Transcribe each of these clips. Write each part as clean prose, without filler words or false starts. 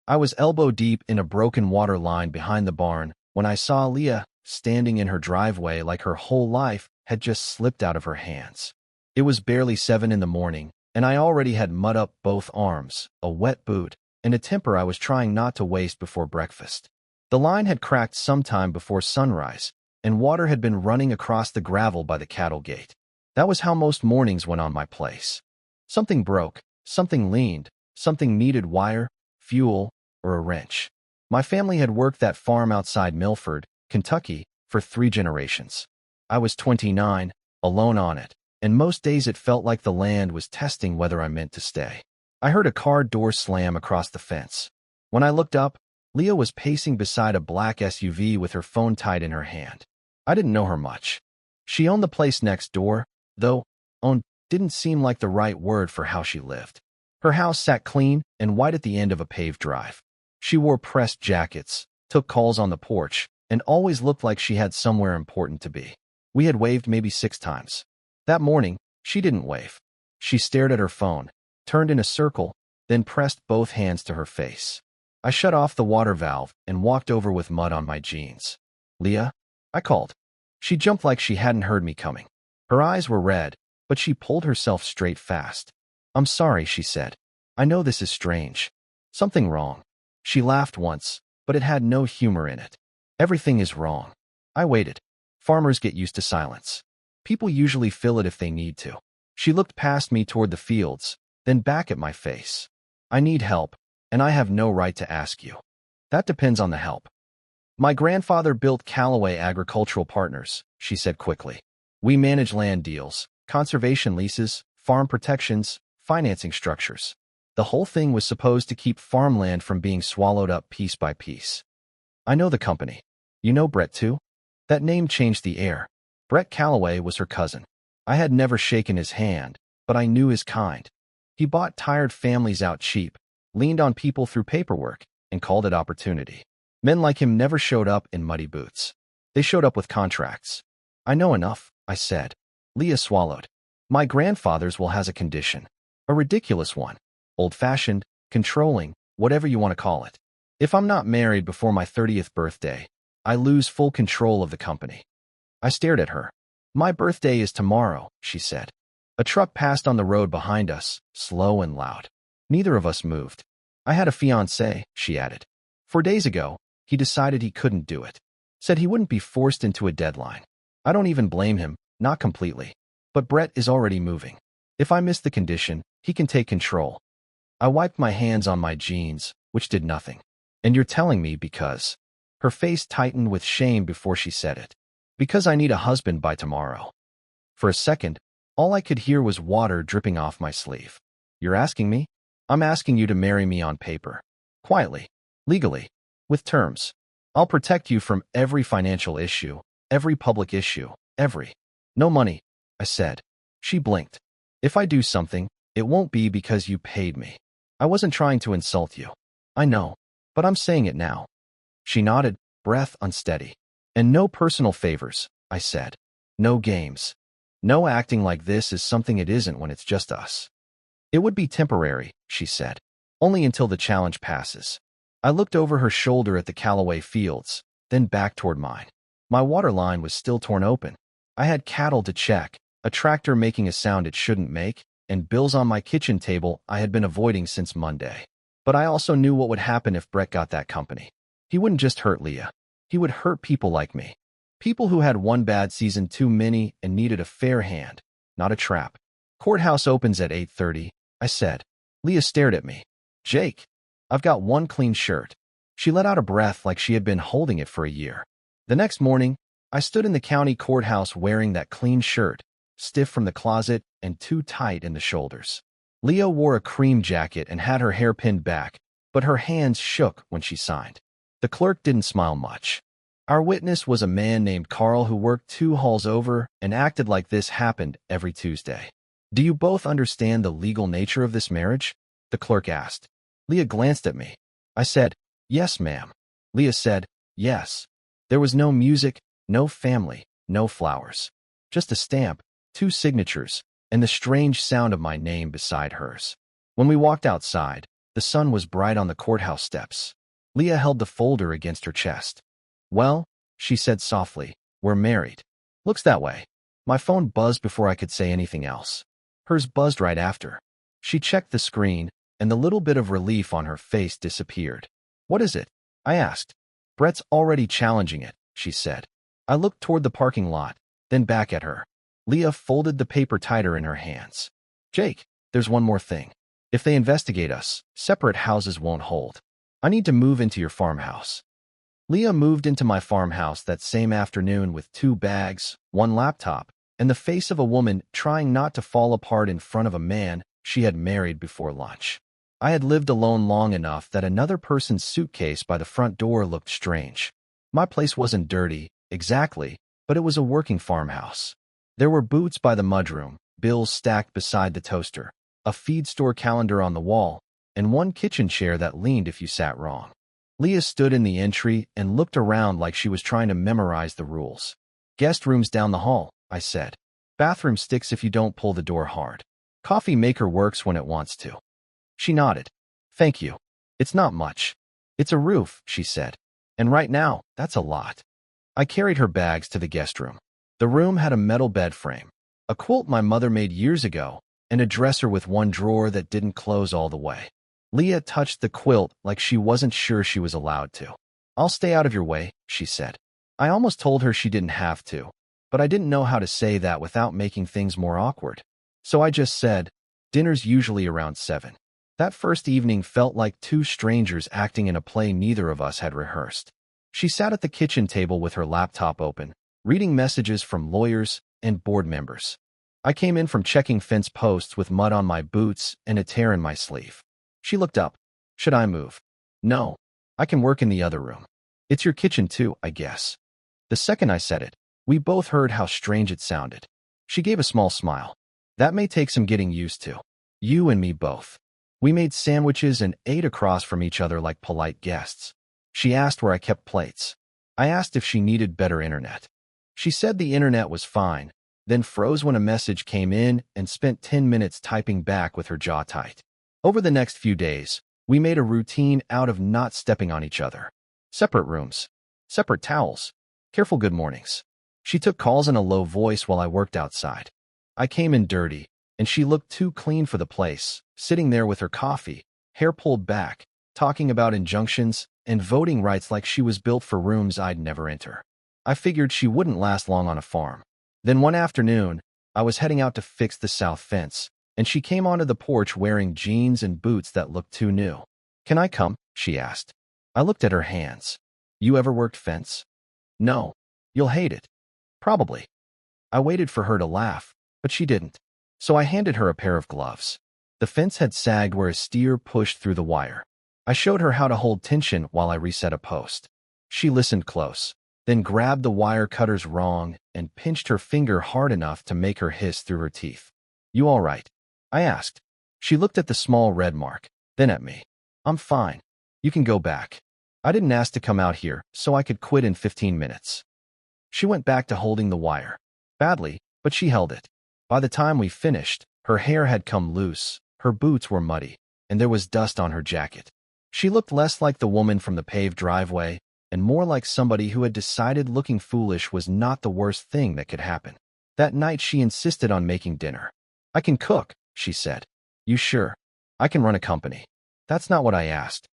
I was elbow-deep in a broken water line behind the barn when I saw Leah standing in her driveway like her whole life had just slipped out of her hands. It was barely 7 in the morning, and I already had mud up both arms, a wet boot, and a temper I was trying not to waste before breakfast. The line had cracked sometime before sunrise, and water had been running across the gravel by the cattle gate. That was how most mornings went on my place. Something broke, something leaned, something needed wire, fuel, or a wrench. My family had worked that farm outside Milford, Kentucky, for 3 generations. I was 29, alone on it, and most days it felt like the land was testing whether I meant to stay. I heard a car door slam across the fence. When I looked up, Leah was pacing beside a black SUV with her phone tight in her hand. I didn't know her much. She owned the place next door, though owned didn't seem like the right word for how she lived. Her house sat clean and white at the end of a paved drive. She wore pressed jackets, took calls on the porch, and always looked like she had somewhere important to be. We had waved maybe 6 times. That morning, she didn't wave. She stared at her phone, turned in a circle, then pressed both hands to her face. I shut off the water valve and walked over with mud on my jeans. "Leah?" I called. She jumped like she hadn't heard me coming. Her eyes were red, but she pulled herself straight fast. "I'm sorry," she said. "I know this is strange. Something wrong." She laughed once, but it had no humor in it. "Everything is wrong." I waited. Farmers get used to silence. People usually fill it if they need to. She looked past me toward the fields, then back at my face. "I need help, and I have no right to ask you." "That depends on the help." "My grandfather built Callaway Agricultural Partners," she said quickly. "We manage land deals, conservation leases, farm protections, financing structures. The whole thing was supposed to keep farmland from being swallowed up piece by piece." "I know the company. You know Brett too?" That name changed the air. Brett Callaway was her cousin. I had never shaken his hand, but I knew his kind. He bought tired families out cheap, leaned on people through paperwork, and called it opportunity. Men like him never showed up in muddy boots. They showed up with contracts. "I know enough," I said. Leah swallowed. "My grandfather's will has a condition. A ridiculous one. Old-fashioned, controlling, whatever you want to call it. If I'm not married before my 30th birthday, I lose full control of the company." I stared at her. "My birthday is tomorrow," she said. A truck passed on the road behind us, slow and loud. Neither of us moved. "I had a fiancé," she added. 4 days ago, he decided he couldn't do it. Said he wouldn't be forced into a deadline. I don't even blame him, not completely. But Brett is already moving. If I miss the condition, he can take control. I wiped my hands on my jeans, which did nothing. "And you're telling me because—" Her face tightened with shame before she said it. "Because I need a husband by tomorrow." For a second, all I could hear was water dripping off my sleeve. "You're asking me?" "I'm asking you to marry me on paper. Quietly. Legally. With terms. I'll protect you from every financial issue, every public issue, every—" "No money," I said. She blinked. "If I do something, it won't be because you paid me. I wasn't trying to insult you. I know, but I'm saying it now." She nodded, breath unsteady. "And no personal favors," I said. "No games. No acting like this is something it isn't when it's just us." "It would be temporary," she said. "Only until the challenge passes." I looked over her shoulder at the Callaway fields, then back toward mine. My water line was still torn open. I had cattle to check, a tractor making a sound it shouldn't make, and bills on my kitchen table I had been avoiding since Monday. But I also knew what would happen if Brett got that company. He wouldn't just hurt Leah. He would hurt people like me. People who had one bad season too many and needed a fair hand, not a trap. "Courthouse opens at 8:30, I said. Leah stared at me. "Jake, I've got one clean shirt." She let out a breath like she had been holding it for a year. The next morning, I stood in the county courthouse wearing that clean shirt, stiff from the closet and too tight in the shoulders. Leah wore a cream jacket and had her hair pinned back, but her hands shook when she signed. The clerk didn't smile much. Our witness was a man named Carl who worked 2 halls over and acted like this happened every Tuesday. "Do you both understand the legal nature of this marriage?" the clerk asked. Leah glanced at me. I said, "Yes, ma'am." Leah said, "Yes." There was no music, no family, no flowers. Just a stamp, 2 signatures, and the strange sound of my name beside hers. When we walked outside, The sun was bright on the courthouse steps. Leah held the folder against her chest. "Well," she said softly, "we're married." "Looks that way." My phone buzzed before I could say anything else. Hers buzzed right after. She checked the screen, and the little bit of relief on her face disappeared. "What is it?" I asked. "Brett's already challenging it," she said. I looked toward the parking lot, then back at her. Leah folded the paper tighter in her hands. "Jake, there's one more thing. If they investigate us, separate houses won't hold. I need to move into your farmhouse." Leah moved into my farmhouse that same afternoon with 2 bags, 1 laptop, and the face of a woman trying not to fall apart in front of a man she had married before lunch. I had lived alone long enough that another person's suitcase by the front door looked strange. My place wasn't dirty, exactly, but it was a working farmhouse. There were boots by the mudroom, bills stacked beside the toaster, a feed store calendar on the wall, and 1 kitchen chair that leaned if you sat wrong. Leah stood in the entry and looked around like she was trying to memorize the rules. "Guest room's down the hall," I said. "Bathroom sticks if you don't pull the door hard. Coffee maker works when it wants to." She nodded. "Thank you. It's not much. It's a roof," she said. "And right now, that's a lot." I carried her bags to the guest room. The room had a metal bed frame, a quilt my mother made years ago, and a dresser with 1 drawer that didn't close all the way. Leah touched the quilt like she wasn't sure she was allowed to. "I'll stay out of your way," she said. I almost told her she didn't have to, but I didn't know how to say that without making things more awkward. So I just said, "Dinner's usually around 7. That first evening felt like 2 strangers acting in a play neither of us had rehearsed. She sat at the kitchen table with her laptop open, reading messages from lawyers and board members. I came in from checking fence posts with mud on my boots and a tear in my sleeve. She looked up. "Should I move?" "No. I can work in the other room. It's your kitchen too, I guess." The second I said it, we both heard how strange it sounded. She gave a small smile. "That may take some getting used to. You and me both." We made sandwiches and ate across from each other like polite guests. She asked where I kept plates. I asked if she needed better internet. She said the internet was fine, then froze when a message came in and spent 10 minutes typing back with her jaw tight. Over the next few days, we made a routine out of not stepping on each other. Separate rooms. Separate towels. Careful good mornings. She took calls in a low voice while I worked outside. I came in dirty, and she looked too clean for the place, sitting there with her coffee, hair pulled back, talking about injunctions and voting rights like she was built for rooms I'd never enter. I figured she wouldn't last long on a farm. Then one afternoon, I was heading out to fix the south fence, and she came onto the porch wearing jeans and boots that looked too new. "Can I come?" she asked. I looked at her hands. "You ever worked fence?" "No. You'll hate it." "Probably." I waited for her to laugh, but she didn't. So I handed her a pair of gloves. The fence had sagged where a steer pushed through the wire. I showed her how to hold tension while I reset a post. She listened close, then grabbed the wire cutters wrong and pinched her finger hard enough to make her hiss through her teeth. "You all right?" I asked. She looked at the small red mark, then at me. "I'm fine. You can go back. I didn't ask to come out here, so I could quit in 15 minutes. She went back to holding the wire. Badly, but she held it. By the time we finished, her hair had come loose, her boots were muddy, and there was dust on her jacket. She looked less like the woman from the paved driveway and more like somebody who had decided looking foolish was not the worst thing that could happen. That night she insisted on making dinner. "I can cook," she said. "You sure? I can run a company." "That's not what I asked."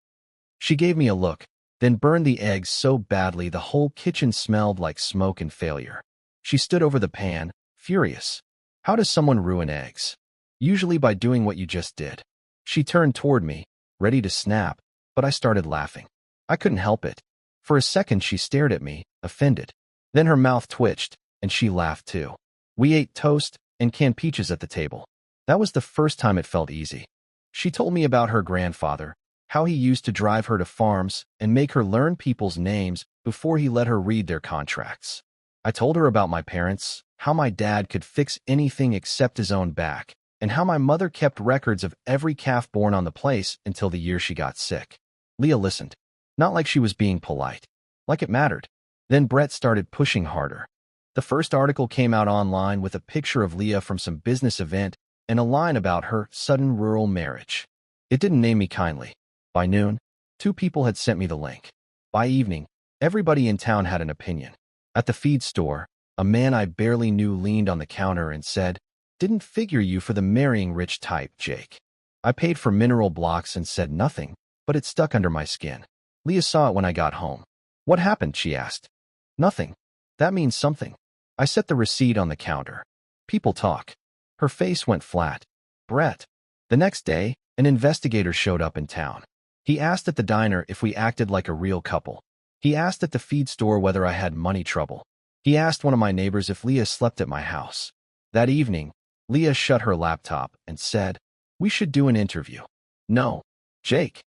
She gave me a look, then burned the eggs so badly the whole kitchen smelled like smoke and failure. She stood over the pan, furious. "How does someone ruin eggs?" "Usually by doing what you just did." She turned toward me, ready to snap, but I started laughing. I couldn't help it. For a second she stared at me, offended. Then her mouth twitched, and she laughed too. We ate toast and canned peaches at the table. That was the first time it felt easy. She told me about her grandfather, how he used to drive her to farms and make her learn people's names before he let her read their contracts. I told her about my parents, how my dad could fix anything except his own back, and how my mother kept records of every calf born on the place until the year she got sick. Leah listened, not like she was being polite, like it mattered. Then Brett started pushing harder. The first article came out online with a picture of Leah from some business event and a line about her sudden rural marriage. It didn't name me kindly. By noon, 2 people had sent me the link. By evening, everybody in town had an opinion. At the feed store, a man I barely knew leaned on the counter and said, "Didn't figure you for the marrying rich type, Jake." I paid for mineral blocks and said nothing, but it stuck under my skin. Leah saw it when I got home. "What happened?" she asked. "Nothing. That means something." I set the receipt on the counter. "People talk." Her face went flat. "Brett." The next day, an investigator showed up in town. He asked at the diner if we acted like a real couple. He asked at the feed store whether I had money trouble. He asked one of my neighbors if Leah slept at my house. That evening, Leah shut her laptop and said, "We should do an interview." "No, Jake.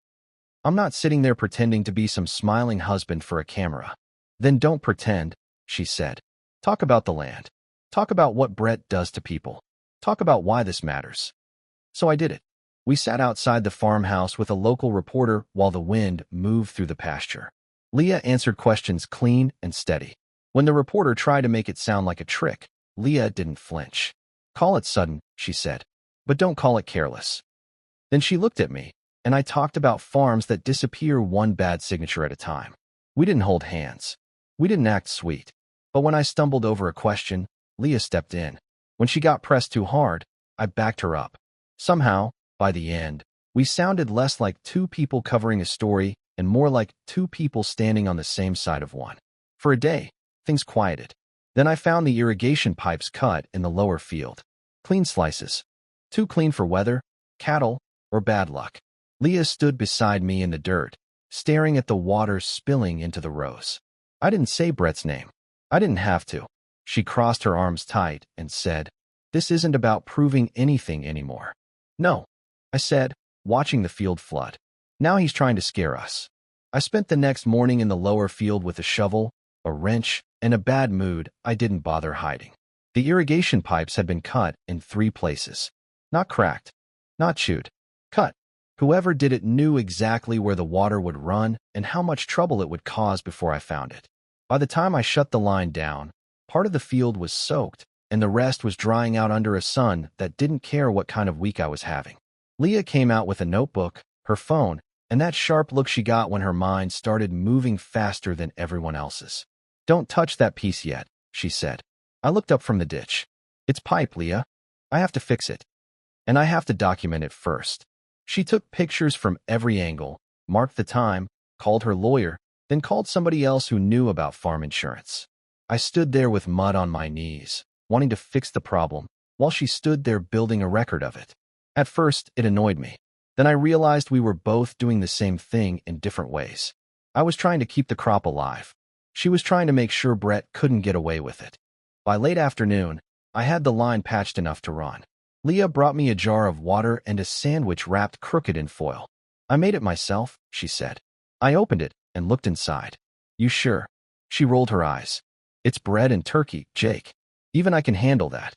I'm not sitting there pretending to be some smiling husband for a camera." "Then don't pretend," she said. "Talk about the land. Talk about what Brett does to people. Talk about why this matters." So I did it. We sat outside the farmhouse with a local reporter while the wind moved through the pasture. Leah answered questions clean and steady. When the reporter tried to make it sound like a trick, Leah didn't flinch. "Call it sudden," she said, "but don't call it careless." Then she looked at me, and I talked about farms that disappear one bad signature at a time. We didn't hold hands. We didn't act sweet. But when I stumbled over a question, Leah stepped in. When she got pressed too hard, I backed her up. Somehow, by the end, we sounded less like 2 people covering a story and more like 2 people standing on the same side of one. For a day, things quieted. Then I found the irrigation pipes cut in the lower field. Clean slices. Too clean for weather, cattle, or bad luck. Leah stood beside me in the dirt, staring at the water spilling into the rows. I didn't say Brett's name. I didn't have to. She crossed her arms tight and said, "This isn't about proving anything anymore." "No," I said, watching the field flood. "Now he's trying to scare us." I spent the next morning in the lower field with a shovel, a wrench, and a bad mood I didn't bother hiding. The irrigation pipes had been cut in 3 places. Not cracked, not chewed, cut. Whoever did it knew exactly where the water would run and how much trouble it would cause before I found it. By the time I shut the line down, part of the field was soaked, and the rest was drying out under a sun that didn't care what kind of week I was having. Leah came out with a notebook, her phone, and that sharp look she got when her mind started moving faster than everyone else's. "Don't touch that piece yet," she said. I looked up from the ditch. "It's pipe, Leah. I have to fix it. And I have to document it first." She took pictures from every angle, marked the time, called her lawyer, then called somebody else who knew about farm insurance. I stood there with mud on my knees, wanting to fix the problem, while she stood there building a record of it. At first, it annoyed me. Then I realized we were both doing the same thing in different ways. I was trying to keep the crop alive. She was trying to make sure Brett couldn't get away with it. By late afternoon, I had the line patched enough to run. Leah brought me a jar of water and a sandwich wrapped crooked in foil. "I made it myself," she said. I opened it and looked inside. "You sure?" She rolled her eyes. "It's bread and turkey, Jake. Even I can handle that."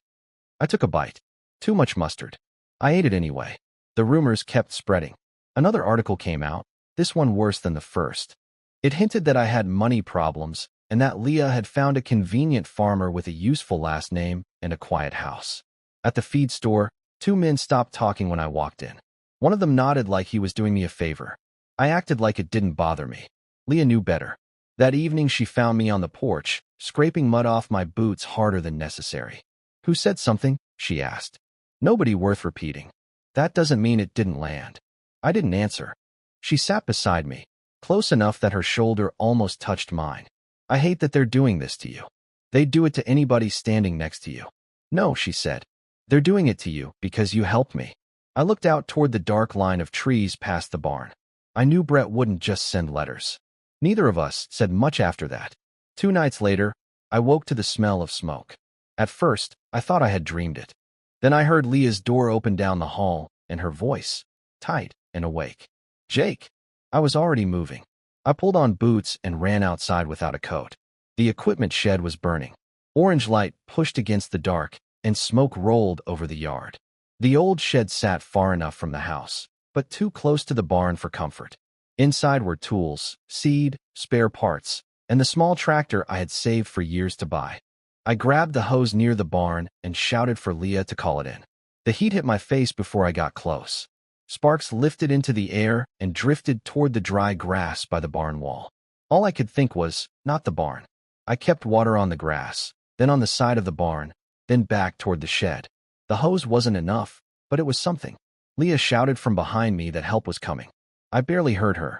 I took a bite. Too much mustard. I ate it anyway. The rumors kept spreading. Another article came out, this one worse than the first. It hinted that I had money problems and that Leah had found a convenient farmer with a useful last name and a quiet house. At the feed store, 2 men stopped talking when I walked in. One of them nodded like he was doing me a favor. I acted like it didn't bother me. Leah knew better. That evening she found me on the porch, scraping mud off my boots harder than necessary. "Who said something?" she asked. "Nobody worth repeating." "That doesn't mean it didn't land." I didn't answer. She sat beside me, close enough that her shoulder almost touched mine. "I hate that they're doing this to you. They'd do it to anybody standing next to you." "No," she said. "They're doing it to you because you helped me." I looked out toward the dark line of trees past the barn. I knew Brett wouldn't just send letters. Neither of us said much after that. 2 nights later, I woke to the smell of smoke. At first, I thought I had dreamed it. Then I heard Leah's door open down the hall, and her voice, tight and awake. "Jake." I was already moving. I pulled on boots and ran outside without a coat. The equipment shed was burning. Orange light pushed against the dark, and smoke rolled over the yard. The old shed sat far enough from the house, but too close to the barn for comfort. Inside were tools, seed, spare parts, and the small tractor I had saved for years to buy. I grabbed the hose near the barn and shouted for Leah to call it in. The heat hit my face before I got close. Sparks lifted into the air and drifted toward the dry grass by the barn wall. All I could think was, not the barn. I kept water on the grass, then on the side of the barn, then back toward the shed. The hose wasn't enough, but it was something. Leah shouted from behind me that help was coming. I barely heard her.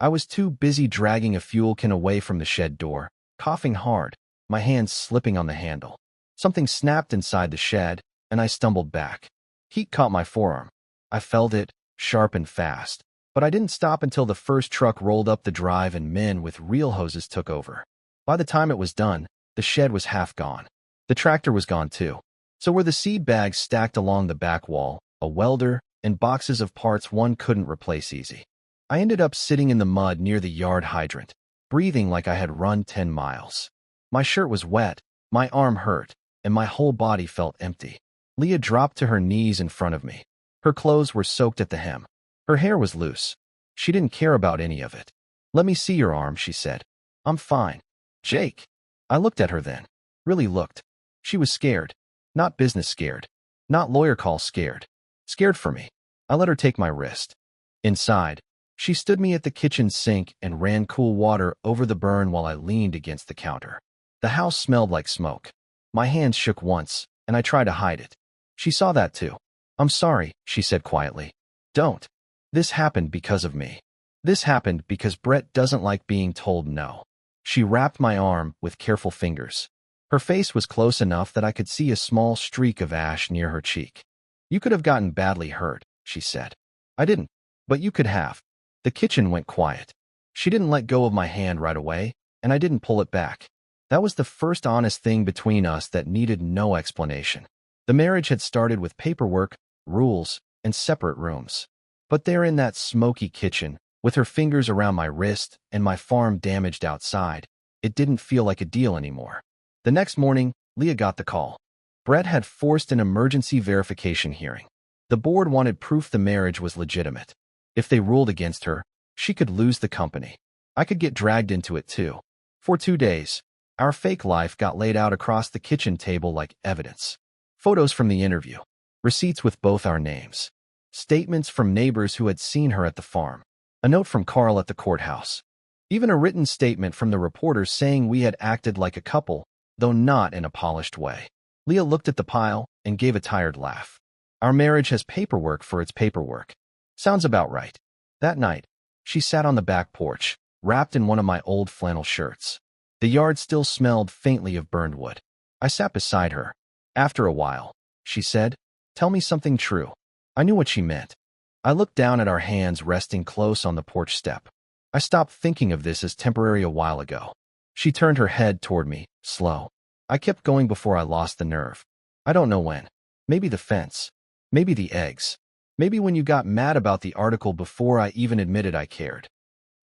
I was too busy dragging a fuel can away from the shed door, coughing hard, my hands slipping on the handle. Something snapped inside the shed, and I stumbled back. Heat caught my forearm. I felt it, sharp and fast, but I didn't stop until the first truck rolled up the drive and men with real hoses took over. By the time it was done, the shed was half gone. The tractor was gone too. So were the seed bags stacked along the back wall, a welder, and boxes of parts one couldn't replace easy. I ended up sitting in the mud near the yard hydrant, breathing like I had run 10 miles. My shirt was wet, my arm hurt, and my whole body felt empty. Leah dropped to her knees in front of me. Her clothes were soaked at the hem. Her hair was loose. She didn't care about any of it. "Let me see your arm," she said. "I'm fine." "Jake." I looked at her then. Really looked. She was scared. Not business scared. Not lawyer call scared. Scared for me. I let her take my wrist. Inside, she stood me at the kitchen sink and ran cool water over the burn while I leaned against the counter. The house smelled like smoke. My hands shook once, and I tried to hide it. She saw that too. "I'm sorry," she said quietly. "Don't. This happened because of me. This happened because Brett doesn't like being told no." She wrapped my arm with careful fingers. Her face was close enough that I could see a small streak of ash near her cheek. "You could have gotten badly hurt," she said. "I didn't, but you could have." The kitchen went quiet. She didn't let go of my hand right away, and I didn't pull it back. That was the first honest thing between us that needed no explanation. The marriage had started with paperwork, rules, and separate rooms. But there in that smoky kitchen, with her fingers around my wrist and my farm damaged outside, it didn't feel like a deal anymore. The next morning, Leah got the call. Brett had forced an emergency verification hearing. The board wanted proof the marriage was legitimate. If they ruled against her, she could lose the company. I could get dragged into it too. For 2 days, our fake life got laid out across the kitchen table like evidence. Photos from the interview. Receipts with both our names. Statements from neighbors who had seen her at the farm. A note from Carl at the courthouse. Even a written statement from the reporters saying we had acted like a couple, though not in a polished way. Leah looked at the pile and gave a tired laugh. "Our marriage has paperwork for its paperwork. Sounds about right." That night, she sat on the back porch, wrapped in one of my old flannel shirts. The yard still smelled faintly of burned wood. I sat beside her. "After a while," she said, "tell me something true." I knew what she meant. I looked down at our hands resting close on the porch step. I stopped thinking of this as temporary a while ago. She turned her head toward me, slow. I kept going before I lost the nerve. "I don't know when. Maybe the fence. Maybe the eggs. Maybe when you got mad about the article before I even admitted I cared."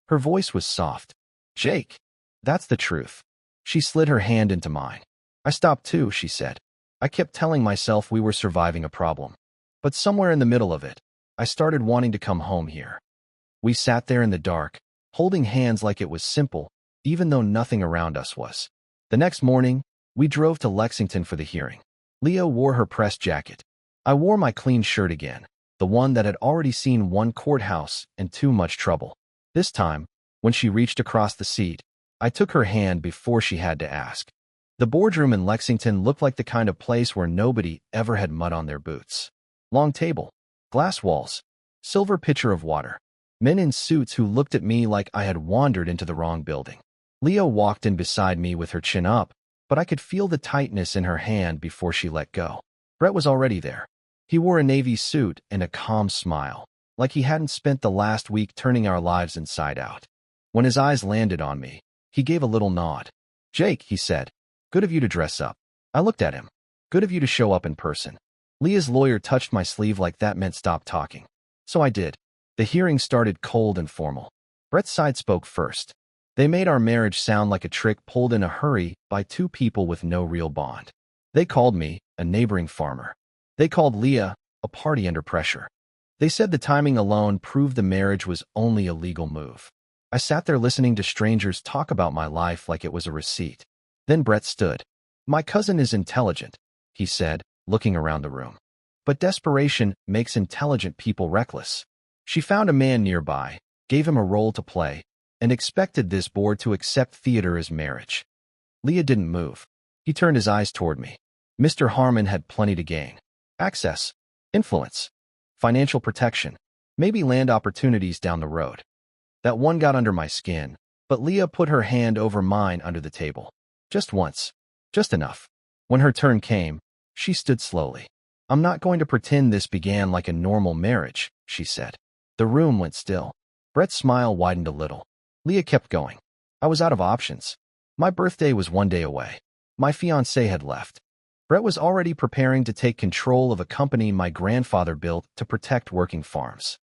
Her voice was soft. "Jake, that's the truth." She slid her hand into mine. "I stopped too," she said. "I kept telling myself we were surviving a problem. But somewhere in the middle of it, I started wanting to come home here." We sat there in the dark, holding hands like it was simple, even though nothing around us was. The next morning, we drove to Lexington for the hearing. Leah wore her press jacket. I wore my clean shirt again, the one that had already seen one courthouse and too much trouble. This time, when she reached across the seat, I took her hand before she had to ask. The boardroom in Lexington looked like the kind of place where nobody ever had mud on their boots. Long table, glass walls, silver pitcher of water, men in suits who looked at me like I had wandered into the wrong building. Leah walked in beside me with her chin up, but I could feel the tightness in her hand before she let go. Brett was already there. He wore a navy suit and a calm smile, like he hadn't spent the last week turning our lives inside out. When his eyes landed on me, he gave a little nod. "Jake," he said, "good of you to dress up." I looked at him. "Good of you to show up in person." Leah's lawyer touched my sleeve like that meant stop talking. So I did. The hearing started cold and formal. Brett's side spoke first. They made our marriage sound like a trick pulled in a hurry by two people with no real bond. They called me a neighboring farmer. They called Leah a party under pressure. They said the timing alone proved the marriage was only a legal move. I sat there listening to strangers talk about my life like it was a receipt. Then Brett stood. "My cousin is intelligent," he said, looking around the room. "But desperation makes intelligent people reckless. She found a man nearby, gave him a role to play, and expected this board to accept theater as marriage. Leah didn't move. He turned his eyes toward me. Mr. Harmon had plenty to gain. Access, influence, financial protection, maybe land opportunities down the road. That one got under my skin, but Leah put her hand over mine under the table. Just once. Just enough. When her turn came, she stood slowly. I'm not going to pretend this began like a normal marriage, she said. The room went still. Brett's smile widened a little. Leah kept going. I was out of options. My birthday was one day away. My fiancé had left. Brett was already preparing to take control of a company my grandfather built to protect working farms.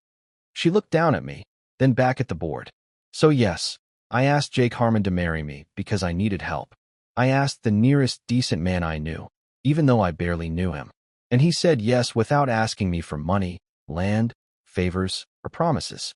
She looked down at me, then back at the board. So yes, I asked Jake Harmon to marry me because I needed help. I asked the nearest decent man I knew, even though I barely knew him. And he said yes without asking me for money, land, favors, or promises.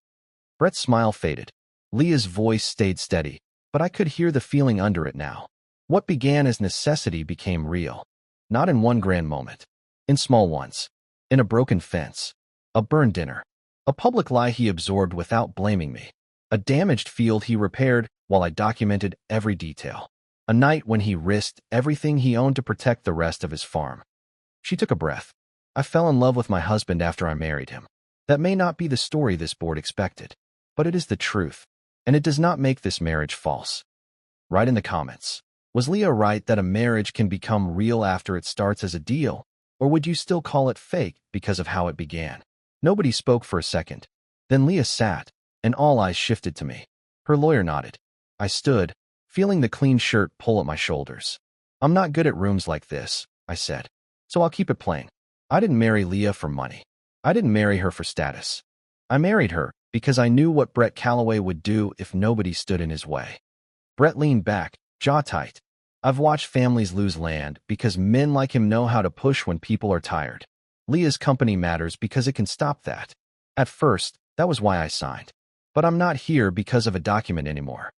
Brett's smile faded. Leah's voice stayed steady, but I could hear the feeling under it now. What began as necessity became real. Not in one grand moment. In small ones. In a broken fence. A burned dinner. A public lie he absorbed without blaming me. A damaged field he repaired while I documented every detail. A night when he risked everything he owned to protect the rest of his farm. She took a breath. I fell in love with my husband after I married him. That may not be the story this board expected, but it is the truth, and it does not make this marriage false. Write in the comments. Was Leah right that a marriage can become real after it starts as a deal, or would you still call it fake because of how it began? Nobody spoke for a second. Then Leah sat, and all eyes shifted to me. Her lawyer nodded. I stood, feeling the clean shirt pull at my shoulders. I'm not good at rooms like this, I said. So I'll keep it plain. I didn't marry Leah for money. I didn't marry her for status. I married her because I knew what Brett Calloway would do if nobody stood in his way. Brett leaned back, jaw tight. I've watched families lose land because men like him know how to push when people are tired. Leah's company matters because it can stop that. At first, that was why I signed. But I'm not here because of a document anymore.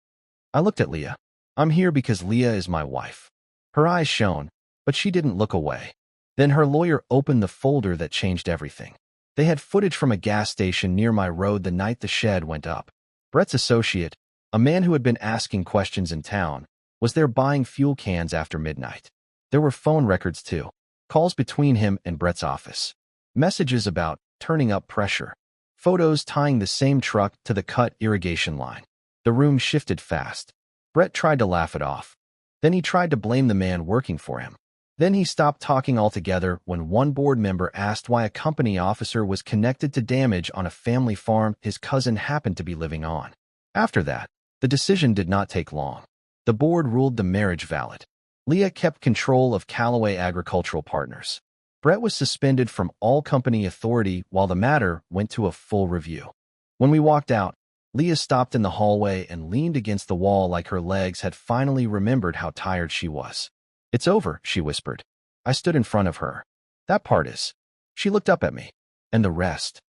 I looked at Leah. I'm here because Leah is my wife. Her eyes shone, but she didn't look away. Then her lawyer opened the folder that changed everything. They had footage from a gas station near my road the night the shed went up. Brett's associate, a man who had been asking questions in town, was there buying fuel cans after midnight. There were phone records too, calls between him and Brett's office. Messages about turning up pressure. Photos tying the same truck to the cut irrigation line. The room shifted fast. Brett tried to laugh it off. Then he tried to blame the man working for him. Then he stopped talking altogether when one board member asked why a company officer was connected to damage on a family farm his cousin happened to be living on. After that, the decision did not take long. The board ruled the marriage valid. Leah kept control of Calloway Agricultural Partners. Brett was suspended from all company authority while the matter went to a full review. When we walked out, Leah stopped in the hallway and leaned against the wall like her legs had finally remembered how tired she was. It's over, she whispered. I stood in front of her. That part is. She looked up at me. And the rest?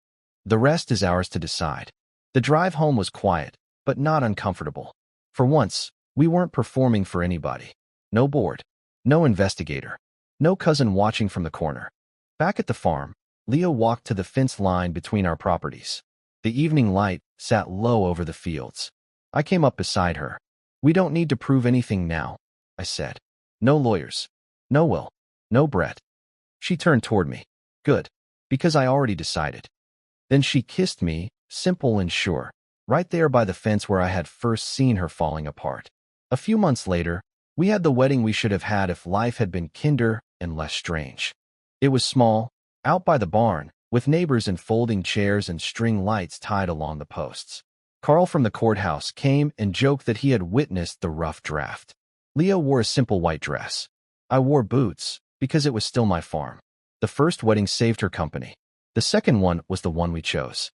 The rest is ours to decide. The drive home was quiet, but not uncomfortable. For once, we weren't performing for anybody. No board. No investigator. No cousin watching from the corner. Back at the farm, Leah walked to the fence line between our properties. The evening light sat low over the fields. I came up beside her. We don't need to prove anything now, I said. No lawyers. No will. No Brett. She turned toward me. Good. Because I already decided. Then she kissed me, simple and sure, right there by the fence where I had first seen her falling apart. A few months later, we had the wedding we should have had if life had been kinder and less strange. It was small, out by the barn, with neighbors and folding chairs and string lights tied along the posts. Carl from the courthouse came and joked that he had witnessed the rough draft. Leah wore a simple white dress. I wore boots, because it was still my farm. The first wedding saved her company. The second one was the one we chose.